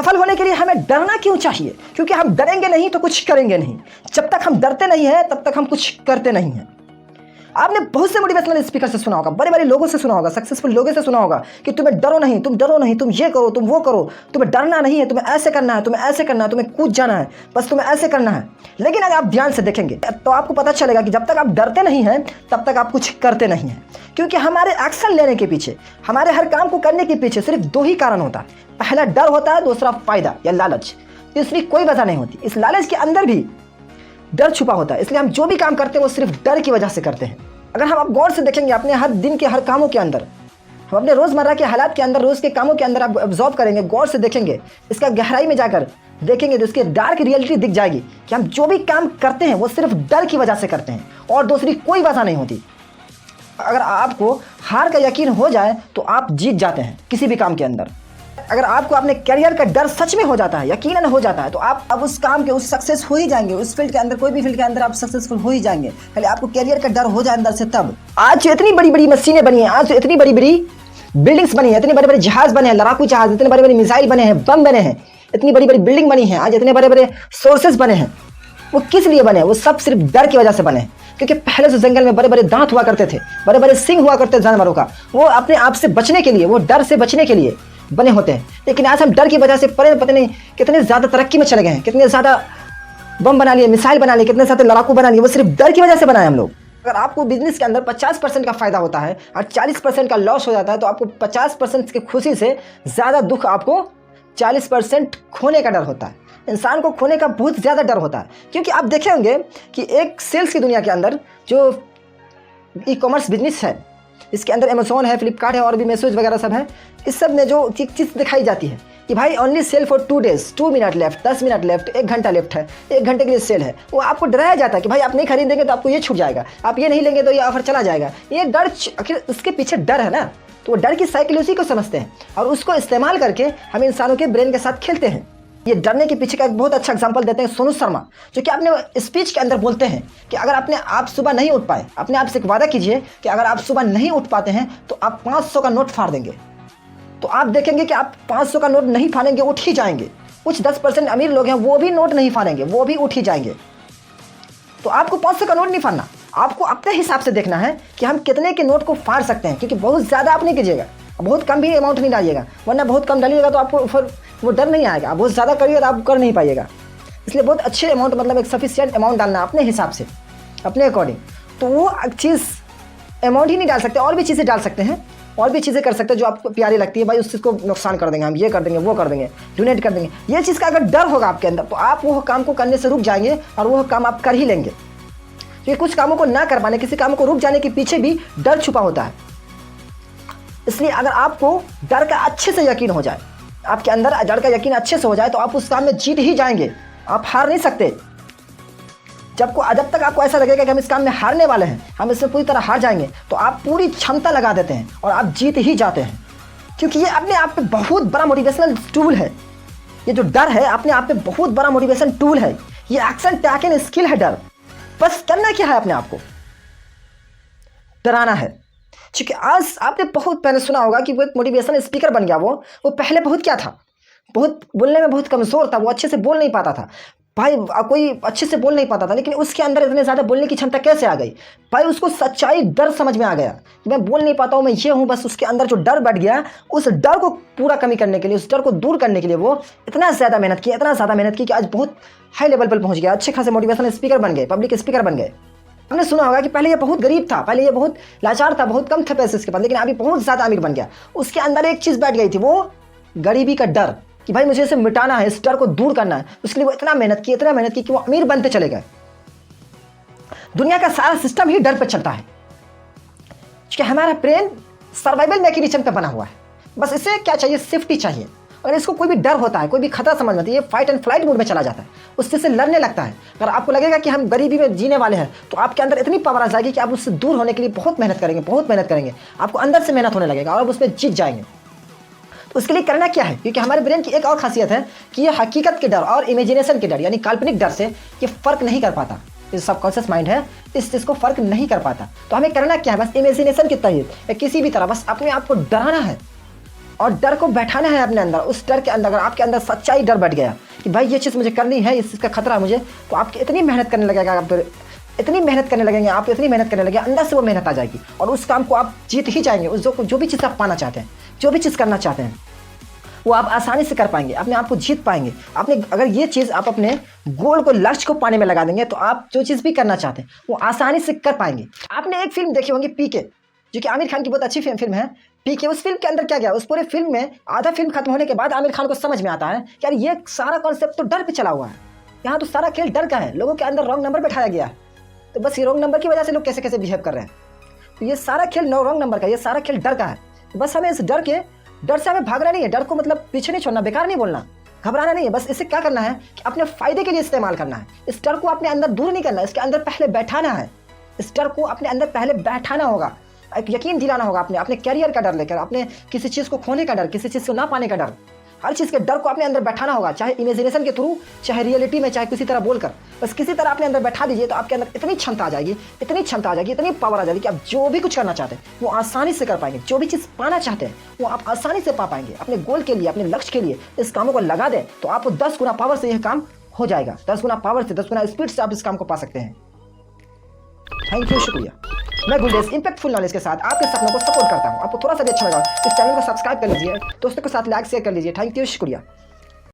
सफल होने के लिए हमें डरना क्यों चाहिए? क्योंकि हम डरेंगे नहीं तो कुछ करेंगे नहीं। जब तक हम डरते नहीं हैं तब तक हम कुछ करते नहीं हैं। आपने बहुत से मोटिवेशनल स्पीकर से सुना होगा, बड़े बड़े लोगों से सुना होगा, सक्सेसफुल लोगों से सुना होगा कि तुम्हें डरो नहीं, तुम डरो नहीं, तुम ये करो, तुम वो करो, तुम्हें डरना नहीं है, तुम्हें ऐसे करना है, तुम्हें ऐसे करना है, तुम्हें कूद जाना है, बस तुम्हें ऐसे करना है। लेकिन अगर आप ध्यान से देखेंगे तो आपको पता चलेगा कि जब तक आप डरते नहीं हैं तब तक आप कुछ करते नहीं हैं। क्योंकि हमारे एक्शन लेने के पीछे, हमारे हर काम को करने के पीछे सिर्फ दो ही कारण होता है। पहला डर होता है, दूसरा फायदा या लालच। तीसरी कोई वजह नहीं होती। इस लालच के अंदर भी डर छुपा होता है, इसलिए हम जो भी काम करते हैं वो सिर्फ डर की वजह से करते हैं। अगर हम आप गौर से देखेंगे अपने हर दिन के हर कामों के अंदर, हम अपने रोज़मर्रा के हालात के अंदर, रोज़ के कामों के अंदर आप ऑब्जर्व करेंगे, गौर से देखेंगे, इसका गहराई में जाकर देखेंगे तो इसकी डार्क रियलिटी दिख जाएगी कि हम जो भी काम करते हैं वो सिर्फ डर की वजह से करते हैं और दूसरी कोई वजह नहीं होती। अगर आपको हार का यकीन हो जाए तो आप जीत जाते हैं किसी भी काम के अंदर। अगर आपको अपने करियर का डर सच में हो जाता है, यकीनन हो जाता है, तो आप अब उस काम के उस सक्सेस हो ही जाएंगे। उस फील्ड के अंदर, कोई भी फील्ड के अंदर आप सक्सेसफुल हो ही जाएंगे। पहले आपको करियर का डर हो जाए अंदर से तब। आज जो इतनी बड़ी बड़ी मशीनें बनी हैं, आज जो इतनी बड़ी बड़ी बिल्डिंग्स बनी है, इतने बड़े बड़े जहाज बने हैं, लड़ाकू जहाज, इतने बड़े बड़े मिसाइल बने हैं, बम बने हैं, इतनी बड़ी बड़ी बिल्डिंग बनी है, आज इतने बड़े बड़े सोर्सेज बने हैं, वो किस लिए बने? वो सब सिर्फ डर की वजह से बने हैं। क्योंकि पहले से जंगल में बड़े बड़े दांत हुआ करते थे, बड़े बड़े सिंग हुआ करते जानवरों का, वो अपने आप से बचने के लिए, वो डर से बचने के लिए बने होते हैं। लेकिन आज हम डर की वजह से पता नहीं कितने ज़्यादा तरक्की में चले गए हैं, कितने ज़्यादा बम बना लिए, मिसाइल बना लिए, कितने ज़्यादा लड़ाकू बना लिए, वो सिर्फ डर की वजह से बनाए हम लोग। अगर आपको बिजनेस के अंदर 50% का फायदा होता है और 40% का लॉस हो जाता है, तो आपको 50% की खुशी से ज़्यादा दुख आपको 40% खोने का डर होता है। इंसान को खोने का बहुत ज़्यादा डर होता है। क्योंकि आप देखे होंगे कि एक सेल्स की दुनिया के अंदर जो ई कॉमर्स बिजनेस है, इसके अंदर अमेज़ॉन है, फ्लिपकार्ट है और भी मैसेज वगैरह सब है, इस सब में जो चीज़ दिखाई जाती है कि भाई only sale for 2 days, 2 minute left, 10 minute left, 1 घंटा लेफ्ट है, 1 घंटे के लिए सेल है, वो आपको डराया जाता है कि भाई आप नहीं खरीदेंगे तो आपको ये छूट जाएगा, आप ये नहीं लेंगे तो ये ऑफर चला जाएगा। ये डर, आखिर उसके पीछे डर है ना, तो वो डर की साइकिल उसी को समझते हैं और उसको इस्तेमाल करके हम इंसानों के ब्रेन के साथ खेलते हैं। ये डरने के पीछे का एक बहुत अच्छा एग्जांपल देते हैं सोनू शर्मा, जो कि अपने स्पीच के अंदर बोलते हैं कि अगर अपने आप सुबह नहीं उठ पाए, अपने आप से एक वादा कीजिए कि अगर आप सुबह नहीं उठ पाते हैं तो आप 500 का नोट फाड़ देंगे। तो आप देखेंगे कि आप 500 का नोट नहीं फाड़ेंगे, उठ ही जाएंगे। कुछ 10% अमीर लोग हैं वो भी नोट नहीं फाड़ेंगे, वो भी उठ ही जाएंगे। तो आपको 500 का नोट नहीं फाड़ना, आपको अपने हिसाब से देखना है कि हम कितने के नोट को फाड़ सकते हैं। क्योंकि बहुत ज़्यादा आप नहीं कीजिएगा, बहुत कम भी अमाउंट नहीं डालिएगा, वरना बहुत कम डालिएगा तो आपको फिर वो डर नहीं आएगा। बहुत ज़्यादा करिएगा तो आप कर नहीं पाइएगा। इसलिए बहुत अच्छे अमाउंट, मतलब एक सफिशिएंट अमाउंट डालना अपने हिसाब से, अपने अकॉर्डिंग। तो वो चीज़ अमाउंट ही नहीं डाल सकते, और भी चीज़ें डाल सकते हैं, और भी चीज़ें कर सकते हैं जो आपको प्यारी लगती है। भाई उस चीज़ को नुकसान कर देंगे, हम ये कर देंगे, वो कर देंगे, डोनेट कर देंगे। ये चीज़ का अगर डर होगा आपके अंदर तो आप वो काम को करने से रुक जाएंगे और वो काम आप कर ही लेंगे। क्योंकि कुछ कामों को ना कर पाने, किसी काम को रुक जाने के पीछे भी डर छुपा होता है। इसलिए अगर आपको डर का अच्छे से यकीन हो जाए, आपके अंदर डर का यकीन अच्छे से हो जाए, तो आप उस काम में जीत ही जाएंगे, आप हार नहीं सकते। जब तक आपको ऐसा लगेगा कि हम इस काम में हारने वाले हैं, हम इसमें पूरी तरह हार जाएंगे, तो आप पूरी क्षमता लगा देते हैं और आप जीत ही जाते हैं। क्योंकि ये अपने आप में बहुत बड़ा मोटिवेशनल टूल है। ये जो डर है अपने आप में बहुत बड़ा मोटिवेशन टूल है। ये एक्शन टैकन स्किल है डर। बस करना क्या है, अपने आप को डराना है। क्योंकि आज आपने बहुत पहले सुना होगा कि वो एक मोटिवेशन स्पीकर बन गया। वो पहले बहुत क्या था, बहुत बोलने में बहुत कमज़ोर था, वो अच्छे से बोल नहीं पाता था भाई, कोई अच्छे से बोल नहीं पाता था। लेकिन उसके अंदर इतने ज़्यादा बोलने की क्षमता कैसे आ गई भाई? उसको सच्चाई, डर समझ में आ गया कि मैं बोल नहीं पाता हूँ, मैं ये हूँ। बस उसके अंदर जो डर बैठ गया, उस डर को पूरा कमी करने के लिए, उस डर को दूर करने के लिए वो इतना ज़्यादा मेहनत की, इतना ज़्यादा मेहनत की कि आज बहुत हाई लेवल पर पहुँच गया। अच्छे खासे मोटिवेशनल स्पीकर बन गए, पब्लिक स्पीकर बन गए। हमने सुना होगा कि पहले ये बहुत गरीब था, पहले ये बहुत लाचार था, बहुत कम थे पैसे इसके पास, लेकिन अभी बहुत ज़्यादा अमीर बन गया। उसके अंदर एक चीज़ बैठ गई थी, वो गरीबी का डर, कि भाई मुझे इसे मिटाना है, इस डर को दूर करना है। उसके लिए वो इतना मेहनत की कि वो अमीर बनते चले गए। दुनिया का सारा सिस्टम ही डर पर चलता है, क्योंकि हमारा ब्रेन सर्वाइवल मैकेनिज्म पे बना हुआ है। बस इसे क्या चाहिए? सेफ्टी चाहिए। अगर इसको कोई भी डर होता है, कोई भी खतरा समझ में आता है, ये फाइट एंड फ्लाइट मोड में चला जाता है, उससे से लड़ने लगता है। अगर आपको लगेगा कि हम गरीबी में जीने वाले हैं, तो आपके अंदर इतनी पावर आ जाएगी कि आप उससे दूर होने के लिए बहुत मेहनत करेंगे, बहुत मेहनत करेंगे। आपको अंदर से मेहनत होने लगेगा और आप उसमें जीत जाएंगे। तो उसके लिए करना क्या है? क्योंकि हमारे ब्रेन की एक और खासियत है कि ये हकीकत के डर और इमेजिनेशन के डर, यानी काल्पनिक डर से ये फ़र्क नहीं कर पाता। जो सबकॉन्शियस माइंड है, इस चीज़ को फ़र्क नहीं कर पाता। तो हमें करना क्या है? बस इमेजिनेशन के तहत या किसी भी तरह बस अपने आप को डराना है। और डर को बैठाना है अपने अंदर। उस डर के अंदर अगर आपके अंदर सच्चाई डर बैठ गया कि भाई ये चीज़ मुझे करनी है, इस चीज़ का खतरा है मुझे, तो आप इतनी मेहनत करने लगेगा, आप इतनी मेहनत करने लगेंगे, आप इतनी मेहनत करने लगेंगे, अंदर से वो मेहनत आ जाएगी और उस काम को आप जीत ही जाएंगे। उस जो भी चीज़ आप पाना चाहते हैं, जो भी चीज़ करना चाहते हैं, वो आप आसानी से कर पाएंगे, अपने आप को जीत पाएंगे। आपने अगर ये चीज़ आप अपने गोल को, लक्ष्य को पाने में लगा देंगे, तो आप जो चीज़ भी करना चाहते हैं वो आसानी से कर पाएंगे। आपने एक फिल्म देखी होगी पीके, जो कि आमिर खान की बहुत अच्छी फिल्म है पीके। उस फिल्म के अंदर क्या गया, उस पूरे फिल्म में आधा फिल्म खत्म होने के बाद आमिर खान को समझ में आता है कि यार ये सारा कॉन्सेप्ट तो डर पे चला हुआ है, यहाँ तो सारा खेल डर का है, लोगों के अंदर रॉन्ग नंबर बैठाया गया है, तो बस ये रॉन्ग नंबर की वजह से लोग कैसे कैसे बिहेव कर रहे हैं। तो ये सारा खेल रॉन्ग नंबर का, ये सारा खेल डर का है। तो बस हमें इस डर से हमें भागना नहीं है, डर को मतलब पीछे नहीं छोड़ना, बेकार नहीं बोलना, घबराना नहीं है। बस इसे क्या करना है कि अपने फायदे के लिए इस्तेमाल करना है। इस डर को अपने अंदर दूर नहीं करना, इसके अंदर पहले बैठाना है। इस डर को अपने अंदर पहले बैठाना होगा, एक यकीन दिलाना होगा अपने कैरियर का डर लेकर, अपने किसी चीज़ को खोने का डर, किसी चीज़ को ना पाने का डर, हर चीज़ के डर को अपने अंदर बैठाना होगा, चाहे इमेजिनेशन के थ्रू, चाहे रियलिटी में, चाहे किसी तरह बोलकर, बस किसी तरह अपने अंदर बैठा दीजिए। तो आपके अंदर इतनी क्षमता आ जाएगी, इतनी क्षमता आ जाएगी, इतनी पावर आ जाएगी कि आप जो भी कुछ करना चाहते हैं वो आसानी से कर पाएंगे। जो भी चीज़ पाना चाहते हैं वो आप आसानी से पा पाएंगे। अपने गोल के लिए, अपने लक्ष्य के लिए इस कामों को लगा दें तो आपको 10 गुना पावर से यह काम हो जाएगा। 10 गुना पावर से, 10 गुना स्पीड से आप इस काम को पा सकते हैं। थैंक यू, शुक्रिया। मैं गुलडेस इंपैक्टफुल नॉलेज के साथ आपके सपनों को सपोर्ट करता हूं। आपको थोड़ा सा भी अच्छा लगा इस चैनल को सब्सक्राइब कर लीजिए, दोस्तों के साथ लाइक शेयर कर लीजिए। थैंक यू, शुक्रिया।